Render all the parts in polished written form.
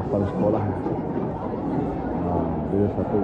kapal sekolah. Dia satu.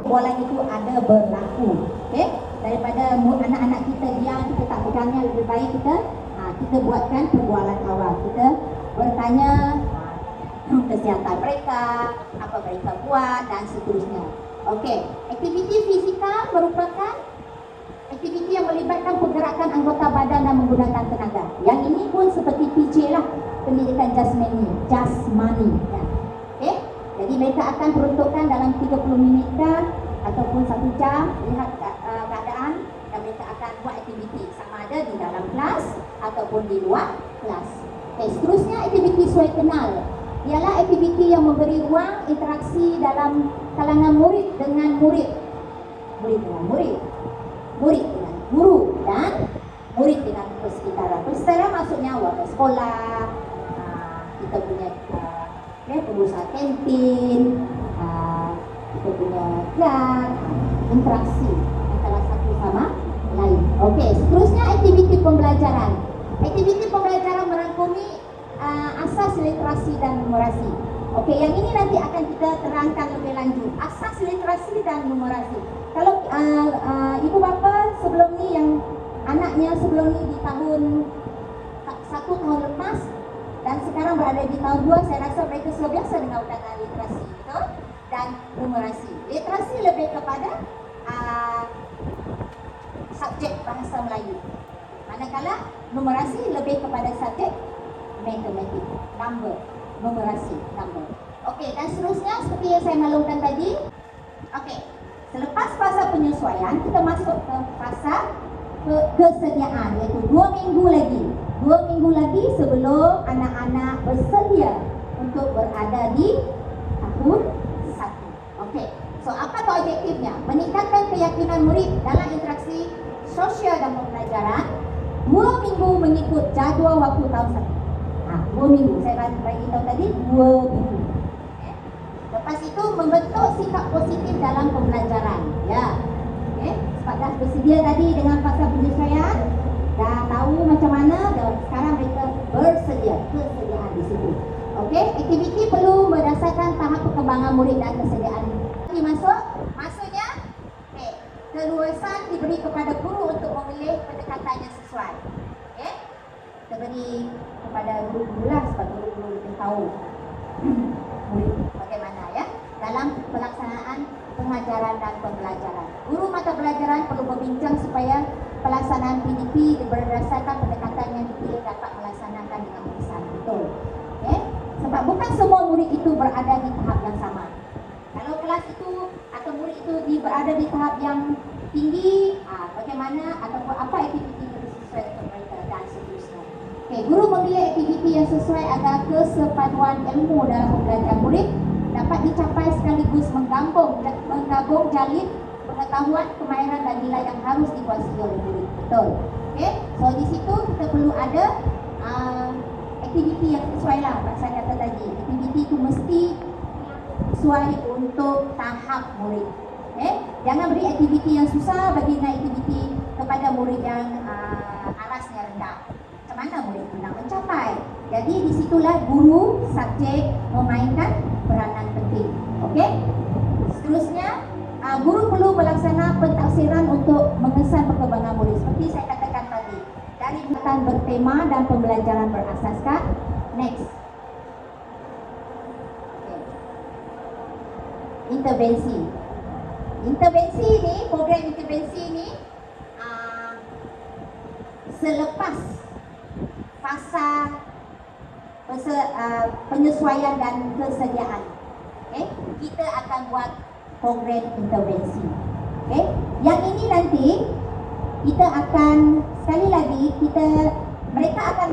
Bualan itu ada berlaku, okey? Daripada anak-anak kita diam, kita tak pegangnya, lebih baik kita buatkan perbualan awal. Kita bertanya kesihatan mereka, apa mereka buat dan seterusnya. Okey, aktiviti fizikal merupakan aktiviti yang melibatkan pergerakan anggota badan dan menggunakan tenaga. Yang ini pun seperti PJ lah, pendidikan jasmani. Ya. Okey, jadi mereka akan peruntukkan dalam 30 minit ataupun 1 jam, lihat keadaan, dan mereka akan buat aktiviti sama ada di dalam kelas ataupun di luar kelas. Okay, seterusnya aktiviti sesuai kenal ialah aktiviti yang memberi ruang interaksi dalam kalangan murid dengan murid, murid dengan murid, murid dengan guru, dan murid dengan persekitaran. Persekitaran maksudnya warga sekolah, kita punya pengusaha kantin, kita punya kelas, interaksi antara satu sama lain. Okey, seterusnya aktiviti pembelajaran. Aktiviti pembelajaran merangkumi asas literasi dan numerasi. Okey, yang ini nanti akan kita terangkan lebih lanjut. Asas literasi dan numerasi. Kalau ibu bapa sebelum ni, yang anaknya sebelum ni di tahun 1 tahun lepas dan sekarang berada di tahun 2, saya rasa mereka sudah biasa dengan ulangan literasi, betul? Dan numerasi. Literasi lebih kepada subjek bahasa Melayu, manakala numerasi lebih kepada subjek matematik, number, numerasi, number. Okey, dan seterusnya seperti yang saya maklumkan tadi. Okey, selepas fasa penyesuaian, kita masuk ke fasa kesediaan, iaitu 2 minggu lagi. 2 minggu lagi sebelum anak-anak bersedia untuk berada di tahun 1. Okey, so apa tu objektifnya? Meningkatkan keyakinan murid dalam interaksi sosial dan pembelajaran. 2 minggu mengikut jadual waktu tahun 1. 2 minggu, saya bagi tahu tadi 2 minggu. Okay. Lepas itu membentuk sikap positif dalam pembelajaran. Ya, okay. Sebab dah bersedia tadi dengan fasa penyesuaian, dah tahu macam mana, dan sekarang mereka bersedia, kesediaan di situ. Okey, aktiviti perlu berdasarkan tahap perkembangan murid dan kesediaan. Maksudnya, okay, keluasan diberi kepada guru untuk memilih pendekatan yang sesuai. Okey, kita beri kepada guru-guru lah, sebab guru-guru lebih tahu bagaimana ya dalam pelaksanaan pengajaran dan pembelajaran. Guru mata pelajaran perlu berbincang supaya pelaksanaan PDP berdasarkan pendekatan yang dipilih dapat melaksanakan dengan bisa betul. Okay? Sebab bukan semua murid itu berada di tahap yang sama. Kalau kelas itu atau murid itu berada di tahap yang tinggi, bagaimana ataupun apa aktiviti yang sesuai untuk mereka dan seterusnya. Okay, guru memilih aktiviti yang sesuai agar kesepaduan ilmu dalam pembelajaran murid dapat dicapai sekaligus menggabung jalin pengetahuan, kemahiran dan nilai yang harus dikuasai oleh murid. Betul. Okay, so di situ kita perlu ada aktiviti yang sesuai lah. Saya kata tadi, aktiviti itu mesti sesuai untuk tahap murid. Okay, jangan beri aktiviti yang susah, bagikan aktiviti kepada murid yang arasnya rendah. Macam mana murid itu nak mencapai? Jadi disitulah guru subjek memainkan peranan penting. Okey. Seterusnya, guru perlu melaksana pentafsiran untuk mengesan perkembangan murid. Seperti saya katakan tadi, dari kegiatan bertema dan pembelajaran berasaskan. Next. Okay. Intervensi. Intervensi ini, program intervensi ini selepas fasa penyesuaian dan kesediaan. Kita akan buat program intervensi. Yang ini nanti kita akan sekali lagi mereka akan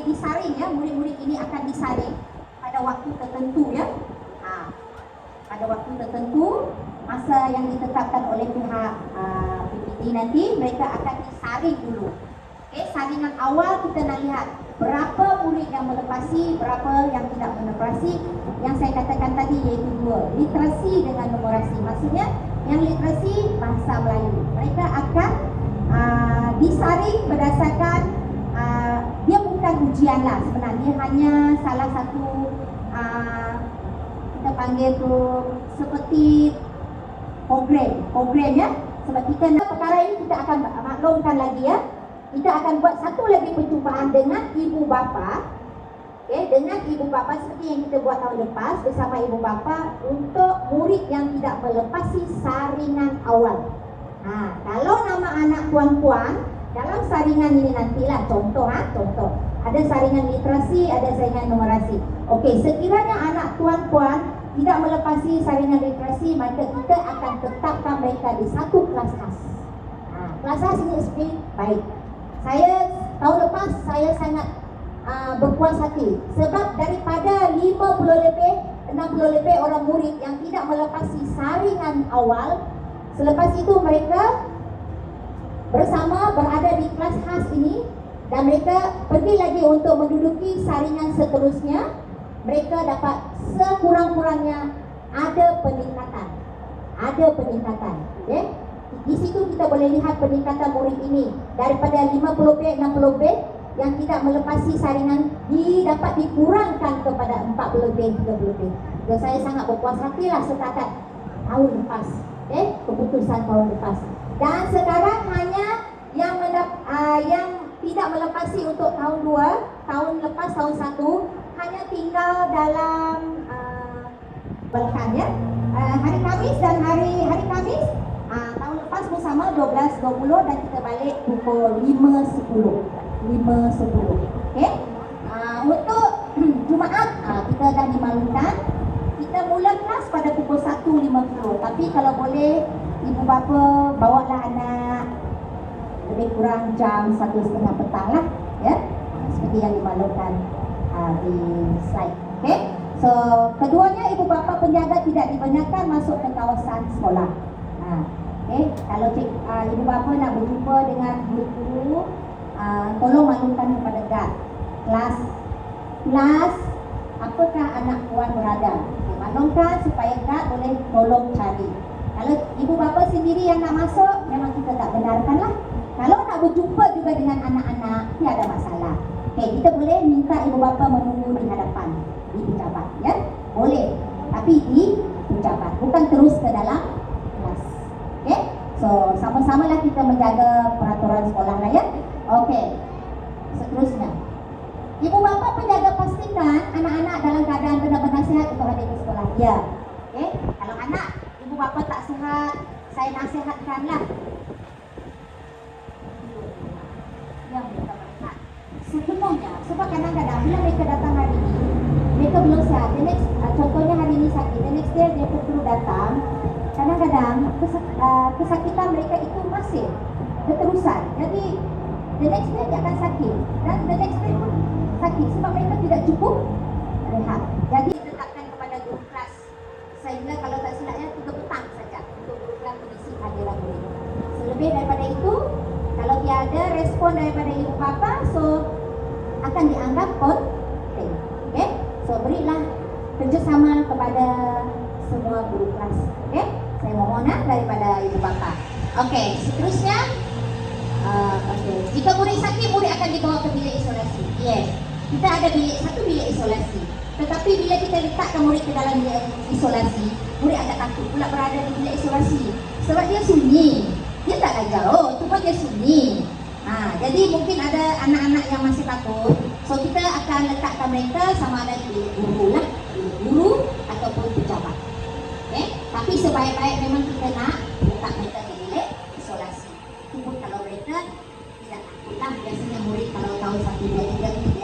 disaring ya, murid-murid ini akan disaring pada waktu tertentu ya. Pada waktu tertentu, masa yang ditetapkan oleh pihak PPT nanti, mereka akan disaring dulu. Saringan awal kita nak lihat berapa murid yang melepasi, berapa yang tidak melepasi. Yang saya katakan tadi iaitu 2, literasi dengan numerasi. Maksudnya yang literasi bahasa Melayu. Mereka akan disaring berdasarkan dia bukan ujian lah sebenarnya, hanya salah satu kita panggil tu seperti program ya. Sebab kita perkara ini kita akan maklumkan lagi ya. Kita akan buat satu lagi perjumpaan dengan ibu bapa. Dengan ibu bapa seperti yang kita buat tahun lepas bersama ibu bapa untuk murid yang tidak melepasi saringan awal. Kalau nama anak puan-puan dalam saringan ini nantilah contoh. Ada saringan literasi, ada saringan numerasi. Okey, sekiranya anak puan-puan tidak melepasi saringan literasi, maka kita akan tetapkan mereka di satu kelas khas. Kelas khas ini seperti baik. Saya tahun lepas saya sangat berpuas hati sebab daripada 50 lebih 60 lebih orang murid yang tidak melepasi saringan awal, selepas itu mereka bersama berada di kelas khas ini dan mereka pergi lagi untuk menduduki saringan seterusnya. Mereka dapat sekurang-kurangnya ada peningkatan. Di situ kita boleh lihat peningkatan murid ini daripada 50B, 60B yang tidak melepasi saringan dapat dikurangkan kepada 40B, 30B. Dan saya sangat berpuas hatilah setakat tahun lepas, keputusan tahun lepas. Dan sekarang hanya yang tidak melepasi untuk tahun 2, tahun lepas tahun 1 hanya tinggal dalam belakangnya hari Khamis dan hari Khamis tahun lepas pun sama 12.20 dan kita balik pukul 5.10. Untuk Jumaat kita dah dimaklumkan kita mula kelas pada pukul 1.50. Tapi kalau boleh ibu bapa bawalah anak lebih kurang jam 1:30 petang lah ya, seperti yang dimaklumkan di slide. So keduanya ibu bapa penjaga tidak dibenarkan masuk ke kawasan sekolah. Kalau ibu bapa nak berjumpa dengan guru, tolong maklumkan kepada guard kelas apakah anak puan berada. Maklumkan supaya guard boleh tolong cari. Kalau ibu bapa sendiri yang nak masuk, memang kita tak benarkan lah. Kalau nak berjumpa juga dengan anak-anak, tiada masalah. Kita boleh minta ibu bapa menunggu di hadapan, di pejabat ya. Boleh, tapi di pejabat, bukan terus ke dalam kelas. So sama-samalah kita menjaga peraturan sekolah lah ya. Seterusnya, ibu bapa penjaga pastikan anak-anak dalam keadaan benar-benar sihat untuk hadir ke sekolah. Ya. Kalau anak ibu bapa tak sihat, saya nasihatkanlah yang mereka melihat sepenuhnya. Sebab kadang-kadang bila mereka datang hari ini, mereka belum sihat. Contohnya hari ini sakit, the next day dia perlu datang. Kadang-kadang kesakitan mereka itu masih berterusan. Jadi the next day dia akan sakit dan the next day pun sakit sebab mereka tidak cukup rehat. Jadi letakkan kepada guru kelas sehingga kalau tak silapnya 3 petang saja untuk guru kelas mengisi hadiran murid. Selebih daripada itu, kalau tiada respon daripada ibu bapa, so akan dianggap konten. So berilah kerjasama kepada semua guru kelas. Saya mohon daripada ibu bapa. Seterusnya, jika murid sakit, murid akan dibawa ke bilik isolasi. Kita ada satu bilik isolasi. Tetapi bila kita letakkan murid ke dalam bilik isolasi, murid agak takut pula berada di bilik isolasi. Sebab dia sunyi. Dia tak jauh, cuma dia sunyi. Jadi mungkin ada anak-anak yang masih takut. So kita akan letakkan mereka sama ada di guru ataupun pejabat. Tapi sebaik-baik memang kita nak letak mereka di bilik isolasi. Cuma kalau mereka tidak takutlah, biasanya murid kalau tahu satu dua tiga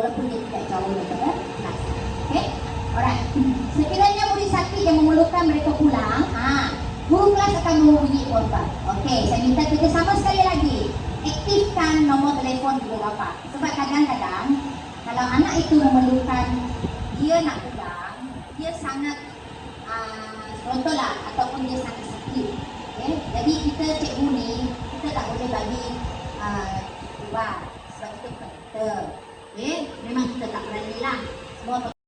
walaupun dia tidak jauh daripada kelas. Okey? Alright. Sekiranya murid sakit yang memerlukan mereka pulang, guru kelas akan menghubungi korban. Okey, saya minta kita sama sekali lagi aktifkan nombor telefon guru bapa. Sebab kadang-kadang kalau anak itu memerlukan, dia nak pulang, dia sangat contohlah ataupun dia sangat sakit. Okay? Jadi kita cikgu ni, kita tak boleh bagi ubat sebab kita bukan doktor. Okay? Memang kita tak berani lah. Semua